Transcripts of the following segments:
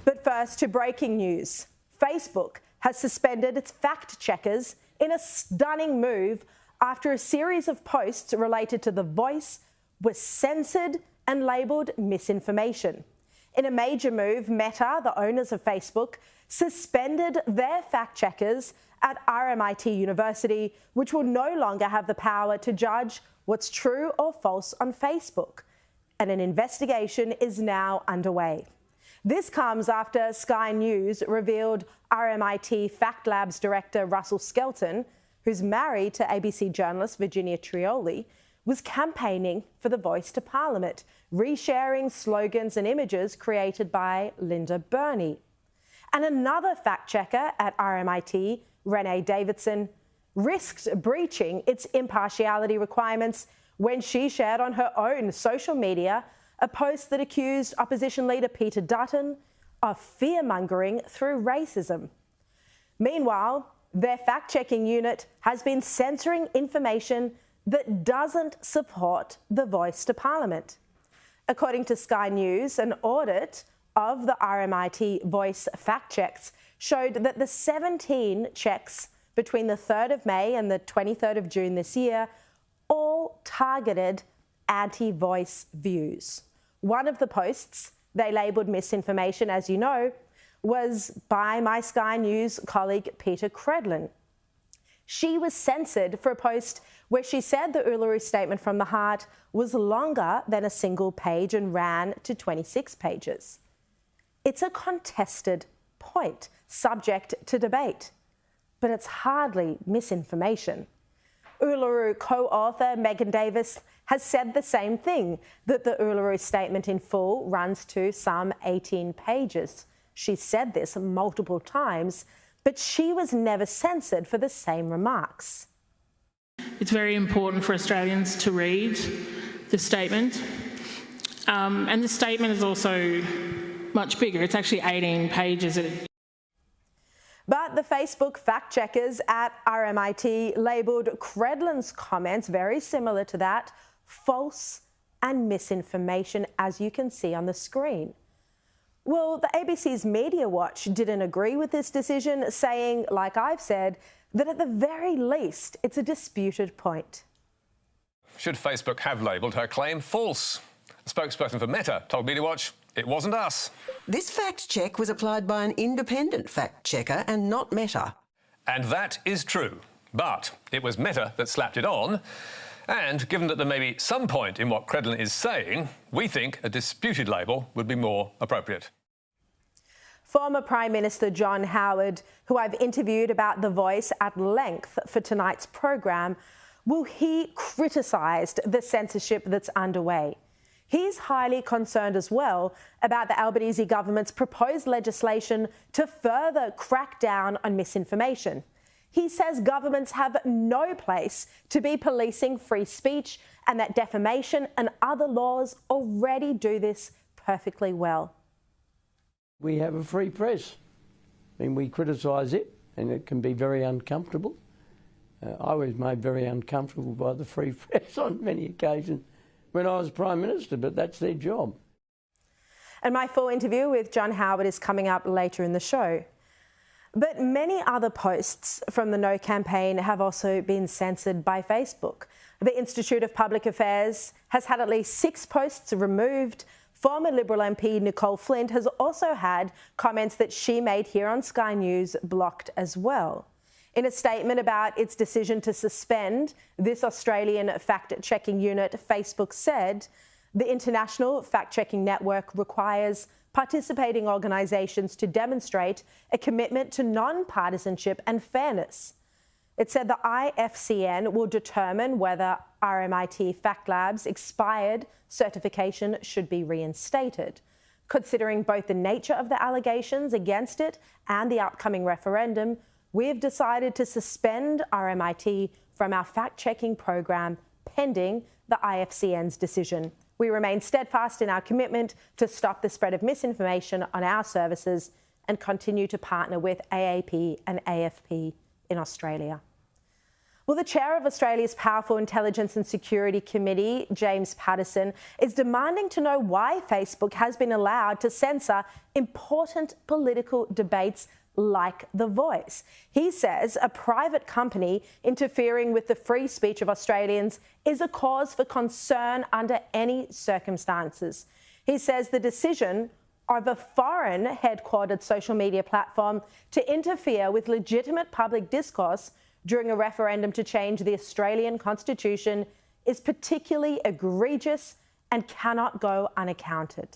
But first to breaking news. Facebook has suspended its fact-checkers in a stunning move after a series of posts related to The Voice was censored and labelled misinformation. In a major move, Meta, the owners of Facebook, suspended their fact-checkers at RMIT University, which will no longer have the power to judge what's true or false on Facebook. And an investigation is now underway. This comes after Sky News revealed RMIT FactLab's director Russell Skelton, who's married to ABC journalist Virginia Trioli, was campaigning for The Voice to Parliament, resharing slogans and images created by Linda Burney. And another fact-checker at RMIT, Renee Davidson, risked breaching its impartiality requirements when she shared on her own social media a post that accused opposition leader Peter Dutton of fear-mongering through racism. Meanwhile, their fact-checking unit has been censoring information that doesn't support The Voice to Parliament. According to Sky News, an audit of the RMIT Voice fact-checks showed that the 17 checks between the 3rd of May and the 23rd of June this year all targeted anti-Voice views. One of the posts they labelled misinformation, as you know, was by my Sky News colleague Peter Credlin. She was censored for a post where she said the Uluru Statement from the Heart was longer than a single page and ran to 26 pages. It's a contested point, subject to debate, but it's hardly misinformation. Uluru co-author Megan Davis has said the same thing, that the Uluru Statement in full runs to some 18 pages. She said this multiple times, but she was never censored for the same remarks. It's very important for Australians to read the statement. And the statement is also much bigger. It's actually 18 pages. But the Facebook fact-checkers at RMIT labelled Credlin's comments, very similar to that, false and misinformation, as you can see on the screen. Well, the ABC's Media Watch didn't agree with this decision, saying, like I've said, that at the very least, it's a disputed point. Should Facebook have labelled her claim false? A spokesperson for Meta told Media Watch it wasn't us. This fact-check was applied by an independent fact-checker and not Meta. And that is true. But it was Meta that slapped it on. And given that there may be some point in what Credlin is saying, we think a disputed label would be more appropriate. Former Prime Minister John Howard, who I've interviewed about The Voice at length for tonight's program, well, he criticised the censorship that's underway. He's highly concerned as well about the Albanese government's proposed legislation to further crack down on misinformation. He says governments have no place to be policing free speech and that defamation and other laws already do this perfectly well. We have a free press. I mean, we criticise it and it can be very uncomfortable. I was made very uncomfortable by the free press on many occasions when I was Prime Minister, but that's their job. And my full interview with John Howard is coming up later in the show. But many other posts from the No campaign have also been censored by Facebook. The Institute of Public Affairs has had at least 6 posts removed. Former Liberal MP Nicole Flint has also had comments that she made here on Sky News blocked as well. In a statement about its decision to suspend this Australian fact-checking unit, Facebook said, the International Fact-Checking Network requires participating organisations to demonstrate a commitment to non-partisanship and fairness. It said the IFCN will determine whether RMIT FactLab's expired certification should be reinstated. Considering both the nature of the allegations against it and the upcoming referendum, we've decided to suspend RMIT from our fact-checking program pending the IFCN's decision. We remain steadfast in our commitment to stop the spread of misinformation on our services and continue to partner with AAP and AFP in Australia. Well, the chair of Australia's Powerful Intelligence and Security Committee, James Paterson, is demanding to know why Facebook has been allowed to censor important political debates like The Voice. He says a private company interfering with the free speech of Australians is a cause for concern under any circumstances. He says the decision of a foreign headquartered social media platform to interfere with legitimate public discourse during a referendum to change the Australian Constitution is particularly egregious and cannot go unaccounted.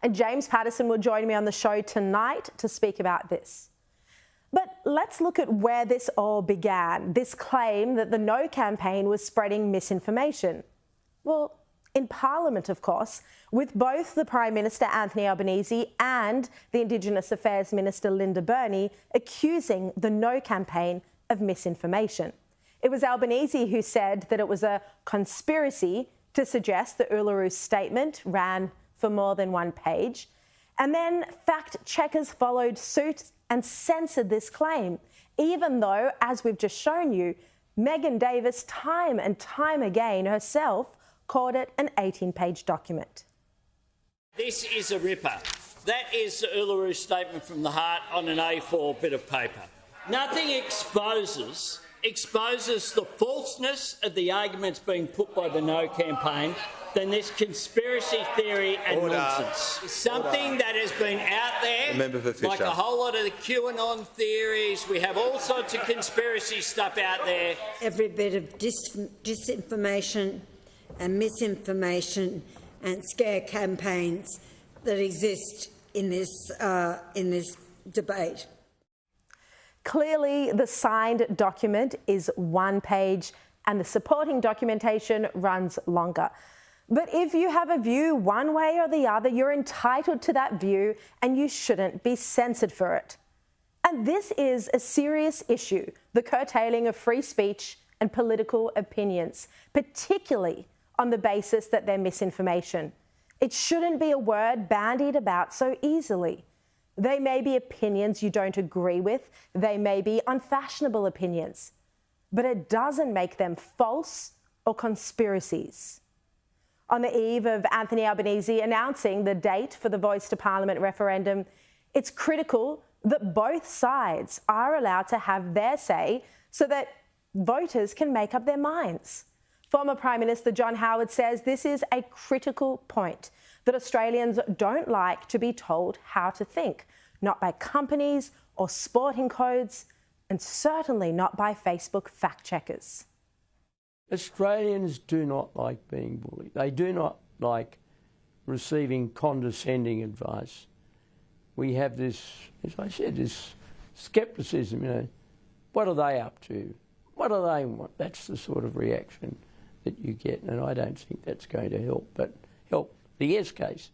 And James Paterson will join me on the show tonight to speak about this. But let's look at where this all began, this claim that the No campaign was spreading misinformation. Well, in Parliament, of course, with both the Prime Minister Anthony Albanese and the Indigenous Affairs Minister Linda Burney accusing the No campaign of misinformation. It was Albanese who said that it was a conspiracy to suggest the Uluru statement ran for more than one page. And then fact checkers followed suit and censored this claim, even though, as we've just shown you, Megan Davis time and time again herself called it an 18-page document. This is a ripper. That is the Uluru statement from the heart on an A4 bit of paper. Nothing exposes the falseness of the arguments being put by the No campaign than this conspiracy theory and nonsense. It's something that has been out there, like a whole lot of the QAnon theories. We have all sorts of conspiracy stuff out there. Every bit of disinformation and misinformation and scare campaigns that exist in this debate. Clearly, the signed document is one page and the supporting documentation runs longer. But if you have a view one way or the other, you're entitled to that view and you shouldn't be censored for it. And this is a serious issue, the curtailing of free speech and political opinions, particularly on the basis that they're misinformation. It shouldn't be a word bandied about so easily. They may be opinions you don't agree with. They may be unfashionable opinions. But it doesn't make them false or conspiracies. On the eve of Anthony Albanese announcing the date for the Voice to Parliament referendum, it's critical that both sides are allowed to have their say so that voters can make up their minds. Former Prime Minister John Howard says this is a critical point, that Australians don't like to be told how to think, not by companies or sporting codes, and certainly not by Facebook fact checkers. Australians do not like being bullied. They do not like receiving condescending advice. We have this, as I said, this scepticism, you know, what are they up to? What do they want? That's the sort of reaction that you get, and I don't think that's going to help, but help the yes case.